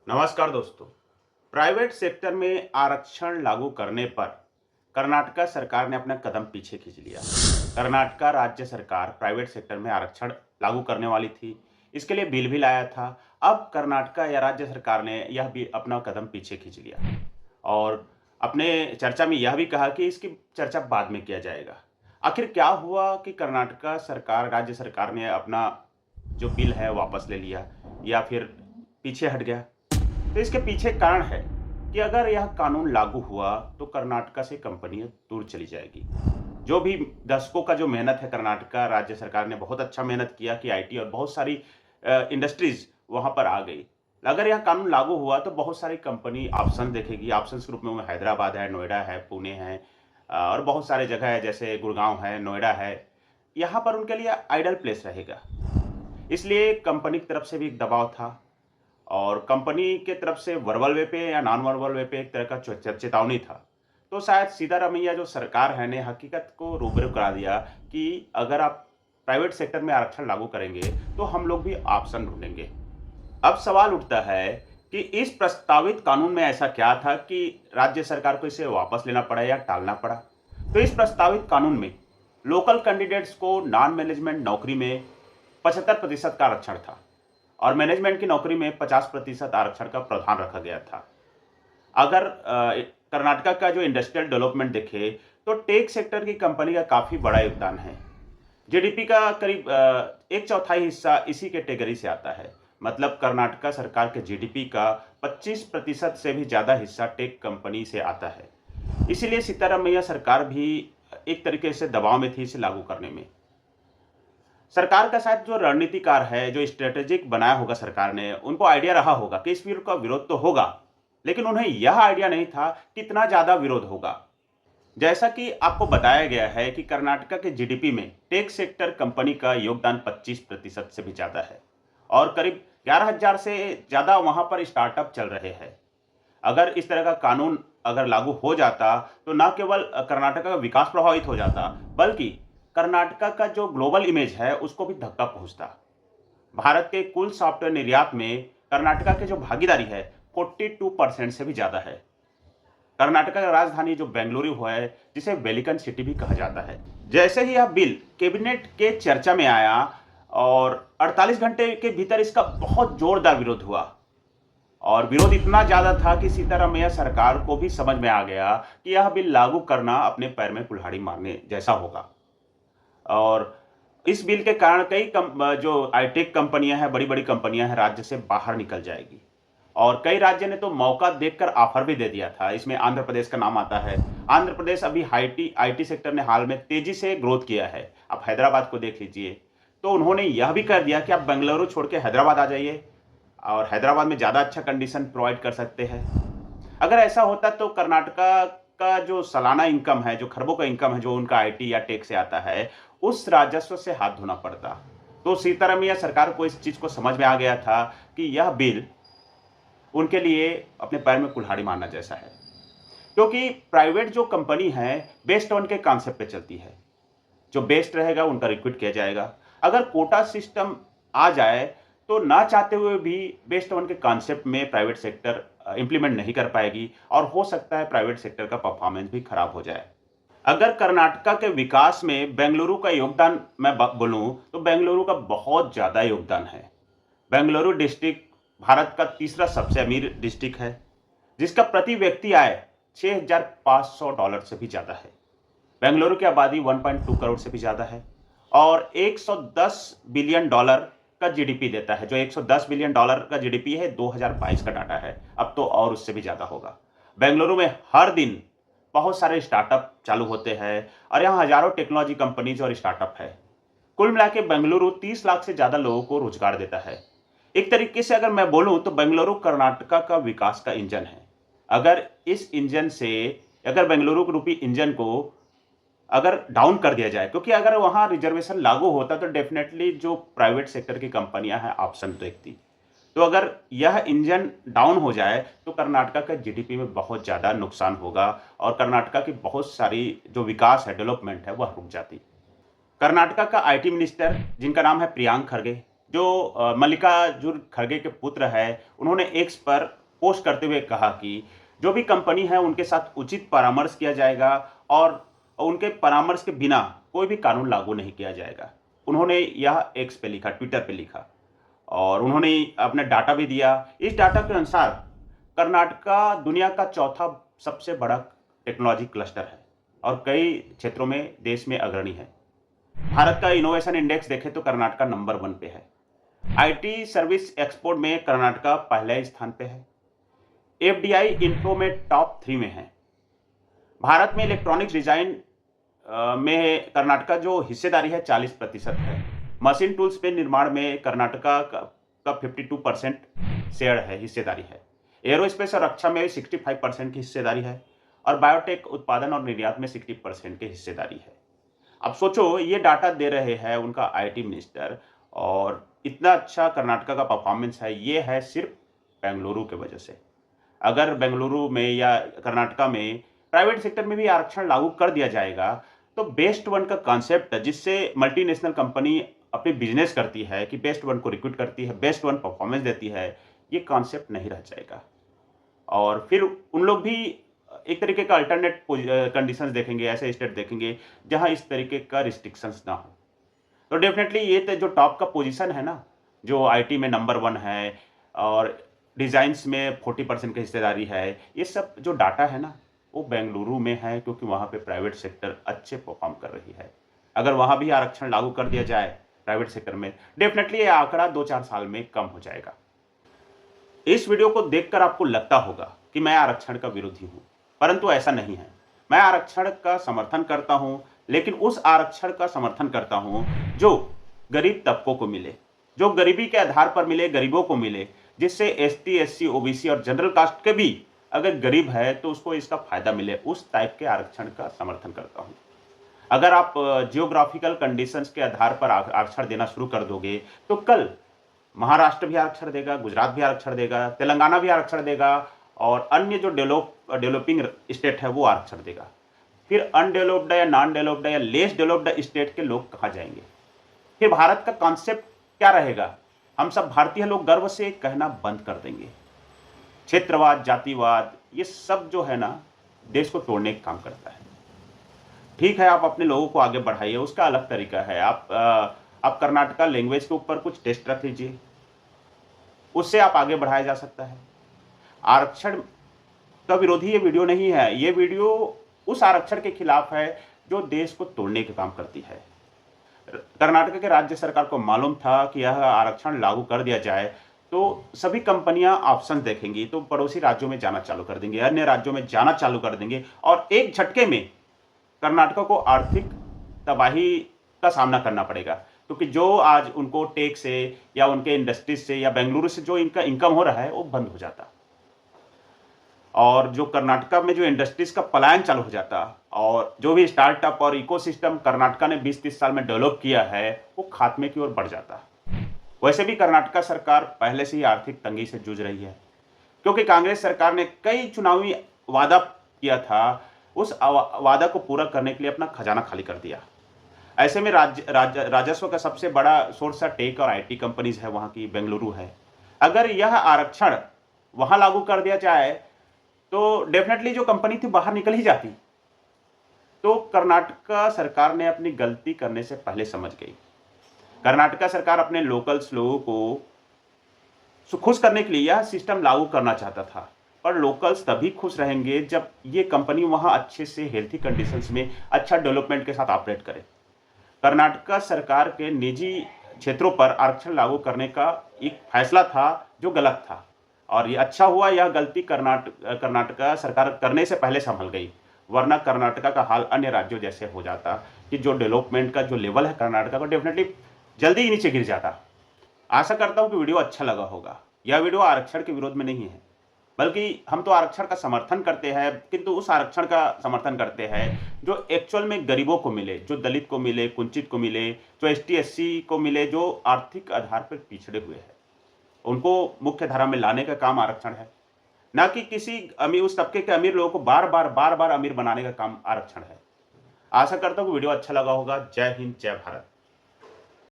नमस्कार दोस्तों। Private sector में आरक्षण लागू करने पर कर्नाटका सरकार ने अपना कदम पीछे खींच लिया। कर्नाटका राज्य सरकार प्राइवेट सेक्टर में आरक्षण लागू करने वाली थी। इसके लिए बिल भी लाया था। अब कर्नाटका या राज्य सरकार ने यह भी अपना कदम पीछे खींच लिया और अपने चर्चा में यह भी कहा कि इसकी चर्चा बाद में किया जाएगा। आखिर क्या हुआ कि कर्नाटका सरकार राज्य सरकार ने अपना जो बिल है वापस ले लिया या फिर पीछे हट गया? तो इसके पीछे कारण है कि अगर यह कानून लागू हुआ तो कर्नाटका से कंपनियां दूर चली जाएगी। जो भी दशकों का जो मेहनत है, कर्नाटका राज्य सरकार ने बहुत अच्छा मेहनत किया कि आईटी और बहुत सारी इंडस्ट्रीज वहां पर आ गई। अगर यह कानून लागू हुआ तो बहुत सारी कंपनी ऑप्शन देखेगी। ऑप्शन के रूप में हैदराबाद है, नोएडा है, पुणे है, और बहुत सारे जगह है जैसे गुड़गांव है, नोएडा है। यहाँ पर उनके लिए आइडल प्लेस रहेगा। इसलिए कंपनी की तरफ से भी एक दबाव था और कंपनी के तरफ से वर्बल वे पे या नॉन वर्बल वे पे एक तरह का चेतावनी था। तो शायद सिद्धारमैया जो सरकार है ने हकीकत को रूबरू करा दिया कि अगर आप प्राइवेट सेक्टर में आरक्षण लागू करेंगे तो हम लोग भी ऑप्शन ढूंढेंगे। अब सवाल उठता है कि इस प्रस्तावित कानून में ऐसा क्या था कि राज्य सरकार को इसे वापस लेना पड़ा या टालना पड़ा? तो इस प्रस्तावित कानून में लोकल कैंडिडेट्स को नॉन मैनेजमेंट नौकरी में 75% का आरक्षण था और मैनेजमेंट की नौकरी में 50% आरक्षण का प्रावधान रखा गया था। अगर कर्नाटका का जो इंडस्ट्रियल डेवलपमेंट देखे तो टेक सेक्टर की कंपनी का काफ़ी बड़ा योगदान है। जीडीपी का करीब एक चौथाई हिस्सा इसी कैटेगरी से आता है। मतलब कर्नाटका सरकार के जीडीपी का 25% से भी ज़्यादा हिस्सा टेक कंपनी से आता है। इसीलिए सिद्धारमैया सरकार भी एक तरीके से दबाव में थी इसे लागू करने में। सरकार का शायद जो रणनीतिकार है, जो स्ट्रेटेजिक बनाया होगा सरकार ने, उनको आइडिया रहा होगा कि इस बिल का विरोध तो होगा, लेकिन उन्हें यह आइडिया नहीं था कितना ज़्यादा विरोध होगा। जैसा कि आपको बताया गया है कि कर्नाटका के जीडीपी में टेक सेक्टर कंपनी का योगदान 25% से भी ज़्यादा है और करीब 11,000 से ज़्यादा वहाँ पर स्टार्टअप चल रहे हैं। अगर इस तरह का कानून अगर लागू हो जाता तो न केवल कर्नाटका का विकास प्रभावित हो जाता, बल्कि कर्नाटका का जो ग्लोबल इमेज है उसको भी धक्का पहुंचता। भारत के कुल सॉफ्टवेयर निर्यात में कर्नाटका की जो भागीदारी है 42% से भी ज़्यादा है। कर्नाटका की राजधानी जो बेंगलुरु है, जिसे वेलिकन सिटी भी कहा जाता है। जैसे ही यह बिल कैबिनेट के चर्चा में आया और 48 घंटे के भीतर इसका बहुत जोरदार विरोध हुआ और विरोध इतना ज़्यादा था कि सीतारामैया सरकार को भी समझ में आ गया कि यह बिल लागू करना अपने पैर में कुल्हाड़ी मारने जैसा होगा। और इस बिल के कारण कई जो आईटेक कंपनियां हैं, बड़ी-बड़ी कंपनियां हैं, राज्य से बाहर निकल जाएगी और कई राज्य ने तो मौका देखकर ऑफर भी दे दिया था। इसमें आंध्र प्रदेश का नाम आता है। आंध्र प्रदेश अभी आईटी आईटी सेक्टर ने हाल में तेजी से ग्रोथ किया है। आप हैदराबाद को देख लीजिए। तो उन्होंने यह भी कर दिया कि आप बेंगलुरु छोड़ के हैदराबाद आ जाइए और हैदराबाद में ज़्यादा अच्छा कंडीशन प्रोवाइड कर सकते हैं। अगर ऐसा होता तो कर्नाटका का जो सालाना इनकम है, जो खरबों का इनकम है, जो उनका आईटी या टेक से आता है, उस राजस्व से हाथ धोना पड़ता। तो सीतारामैया सरकार को इस चीज़ को समझ में आ गया था कि यह बिल उनके लिए अपने पैर में कुल्हाड़ी मारना जैसा है। क्योंकि प्राइवेट जो कंपनी है, बेस्ट ऑन के कॉन्सेप्ट पे चलती है। जो बेस्ट रहेगा उनका रिक्रूट किया जाएगा। अगर कोटा सिस्टम आ जाए तो ना चाहते हुए भी बेस्ट ऑन के कॉन्सेप्ट में प्राइवेट सेक्टर इंप्लीमेंट नहीं कर पाएगी और हो सकता है प्राइवेट सेक्टर का परफॉर्मेंस भी खराब हो जाए। अगर कर्नाटका के विकास में बेंगलुरु का योगदान मैं बोलूं तो बेंगलुरु का बहुत ज़्यादा योगदान है। बेंगलुरु डिस्ट्रिक्ट भारत का तीसरा सबसे अमीर डिस्ट्रिक्ट है, जिसका प्रति व्यक्ति आय $6,500 से भी ज़्यादा है। बेंगलुरु की आबादी 1.2 करोड़ से भी ज़्यादा है और $110 बिलियन का जीडीपी देता है। जो $110 बिलियन का जीडीपी है 2022 का डाटा है। अब तो और उससे भी ज़्यादा होगा। बेंगलुरु में हर दिन बहुत सारे स्टार्टअप चालू होते हैं और यहाँ हजारों टेक्नोलॉजी कंपनीज और स्टार्टअप है। कुल मिला के बेंगलुरु 30 लाख से ज़्यादा लोगों को रोजगार देता है। एक तरीके से अगर मैं बोलूँ तो बेंगलुरु कर्नाटका का विकास का इंजन है। अगर इस इंजन से अगर बेंगलुरु रूपी इंजन को अगर डाउन कर दिया जाए, क्योंकि अगर वहाँ रिजर्वेशन लागू होता तो डेफिनेटली जो प्राइवेट सेक्टर की कंपनियां हैं ऑप्शन देखती। तो अगर यह इंजन डाउन हो जाए तो कर्नाटका का जीडीपी में बहुत ज़्यादा नुकसान होगा और कर्नाटका की बहुत सारी जो विकास है, डेवलपमेंट है, वह रुक जाती। कर्नाटका का आईटी मिनिस्टर जिनका नाम है प्रियांक खरगे, जो मल्लिकार्जुन खड़गे के पुत्र है, उन्होंने एक्स पर पोस्ट करते हुए कहा कि जो भी कंपनी है उनके साथ उचित परामर्श किया जाएगा और उनके परामर्श के बिना कोई भी कानून लागू नहीं किया जाएगा। उन्होंने यह एक्स पे लिखा, ट्विटर पे लिखा और उन्होंने अपना डाटा भी दिया। इस डाटा के अनुसार कर्नाटका दुनिया का चौथा सबसे बड़ा टेक्नोलॉजी क्लस्टर है और कई क्षेत्रों में देश में अग्रणी है। भारत का इनोवेशन इंडेक्स देखें तो कर्नाटका नंबर 1 पे है। आईटी सर्विस एक्सपोर्ट में कर्नाटका पहले स्थान पे है। एफडीआई इन्फ्लो में टॉप 3 में है। भारत में इलेक्ट्रॉनिक्स डिजाइन में कर्नाटका जो हिस्सेदारी है 40% है। मशीन टूल्स पे निर्माण में कर्नाटका का 52% शेयर है, हिस्सेदारी है। एरोस्पेस और रक्षा में 65% की हिस्सेदारी है और बायोटेक उत्पादन और निर्यात में 60% की हिस्सेदारी है। अब सोचो, ये डाटा दे रहे हैं उनका आईटी मिनिस्टर और इतना अच्छा कर्नाटका का परफॉर्मेंस है, ये है सिर्फ बेंगलुरु की वजह से। अगर बेंगलुरु में या कर्नाटका में प्राइवेट सेक्टर में भी आरक्षण लागू कर दिया जाएगा तो बेस्ट वन का कॉन्सेप्ट जिससे मल्टीनेशनल कंपनी अपनी बिजनेस करती है कि बेस्ट वन को रिक्रूट करती है, बेस्ट वन परफॉर्मेंस देती है, ये कॉन्सेप्ट नहीं रह जाएगा और फिर उन लोग भी एक तरीके का अल्टरनेट कंडीशंस देखेंगे, ऐसे स्टेट देखेंगे जहां इस तरीके का रिस्ट्रिक्शंस ना हो। तो डेफिनेटली ये तो जो टॉप का पोजीशन है ना, जो आईटी में नंबर 1 है और डिजाइन्स में 40% की हिस्सेदारी है, ये सब जो डाटा है ना वो बेंगलुरु में है क्योंकि वहाँ पे प्राइवेट सेक्टर अच्छे परफॉर्म कर रही है। अगर वहाँ भी आरक्षण लागू कर दिया जाए प्राइवेट सेक्टर में, डेफिनेटली ये आंकड़ा 2-4 साल में कम हो जाएगा। इस वीडियो को देखकर आपको लगता होगा कि मैं आरक्षण का विरोधी हूँ, परंतु ऐसा नहीं है। मैं आरक्षण का समर्थन करता हूँ, लेकिन उस आरक्षण का समर्थन करता हूँ जो गरीब तबकों को मिले, जो गरीबी के आधार पर मिले, गरीबों को मिले, जिससे एसटी, एससी, ओबीसी और जनरल कास्ट के भी अगर गरीब है तो उसको इसका फायदा मिले, उस टाइप के आरक्षण का समर्थन करता हूँ। अगर आप जियोग्राफिकल कंडीशंस के आधार पर आरक्षण देना शुरू कर दोगे तो कल महाराष्ट्र भी आरक्षण देगा, गुजरात भी आरक्षण देगा, तेलंगाना भी आरक्षण देगा और अन्य जो डेवलपिंग स्टेट है वो आरक्षण देगा। फिर अनडेवलप्ड या नॉन डेवलप्ड या लेस डेवलप्ड स्टेट के लोग कहाँ जाएंगे? फिर भारत का कॉन्सेप्ट क्या रहेगा? हम सब भारतीय लोग गर्व से कहना बंद कर देंगे। क्षेत्रवाद, जातिवाद, ये सब जो है ना देश को तोड़ने का काम करता है। ठीक है, आप अपने लोगों को आगे बढ़ाइए, उसका अलग तरीका है। आप कर्नाटका लैंग्वेज के ऊपर कुछ टेस्ट रख लीजिए, उससे आप आगे बढ़ाया जा सकता है। आरक्षण का विरोधी ये वीडियो नहीं है, ये वीडियो उस आरक्षण के खिलाफ है जो देश को तोड़ने का काम करती है। कर्नाटक के राज्य सरकार को मालूम था कि यह आरक्षण लागू कर दिया जाए तो सभी कंपनियां ऑप्शन देखेंगी तो पड़ोसी राज्यों में जाना चालू कर देंगे, अन्य राज्यों में जाना चालू कर देंगे और एक झटके में कर्नाटक को आर्थिक तबाही का सामना करना पड़ेगा क्योंकि जो आज उनको टैक्स से या उनके इंडस्ट्रीज से या बेंगलुरु से जो इनका इनकम हो रहा है वो बंद हो जाता और जो कर्नाटका में जो इंडस्ट्रीज का पलायन चालू हो जाता और जो भी स्टार्टअप और इकोसिस्टम कर्नाटका ने 20-30 साल में डेवलप किया है वो खात्मे की ओर बढ़ जाता। वैसे भी कर्नाटका सरकार पहले से ही आर्थिक तंगी से जूझ रही है क्योंकि कांग्रेस सरकार ने कई चुनावी वादा किया था, उस वादा को पूरा करने के लिए अपना खजाना खाली कर दिया। ऐसे में राजस्व का सबसे बड़ा सोर्स टेक और आईटी कंपनीज है, वहाँ की बेंगलुरु है। अगर यह आरक्षण वहाँ लागू कर दिया जाए तो डेफिनेटली जो कंपनी थी बाहर निकल ही जाती। तो कर्नाटका सरकार ने अपनी गलती करने से पहले समझ गई। कर्नाटका सरकार अपने लोकल्स लोगों को खुश करने के लिए यह सिस्टम लागू करना चाहता था, पर लोकल्स तभी खुश रहेंगे जब ये कंपनी वहां अच्छे से हेल्थी कंडीशंस में अच्छा डेवलपमेंट के साथ ऑपरेट करे। कर्नाटका सरकार के निजी क्षेत्रों पर आरक्षण लागू करने का एक फैसला था जो गलत था और ये अच्छा हुआ, यह गलती कर्नाटका सरकार करने से पहले संभल गई, वरना कर्नाटका का हाल अन्य राज्यों जैसे हो जाता कि जो डेवलपमेंट का जो लेवल है कर्नाटका का डेफिनेटली जल्दी ही नीचे गिर जाता। आशा करता हूं कि वीडियो अच्छा लगा होगा। यह वीडियो आरक्षण के विरोध में नहीं है, बल्कि हम तो आरक्षण का समर्थन करते हैं, किंतु उस आरक्षण का समर्थन करते हैं जो एक्चुअल में गरीबों को मिले, जो दलित को मिले, कुंचित को मिले, जो एसटी एससी को मिले, जो आर्थिक आधार पर पिछड़े हुए हैं, उनको मुख्य धारा में लाने का काम आरक्षण है, ना कि किसी उस तबके के अमीर लोगों को बार बार अमीर बनाने का काम आरक्षण है। आशा करता हूँ कि वीडियो अच्छा लगा होगा। जय हिंद, जय भारत।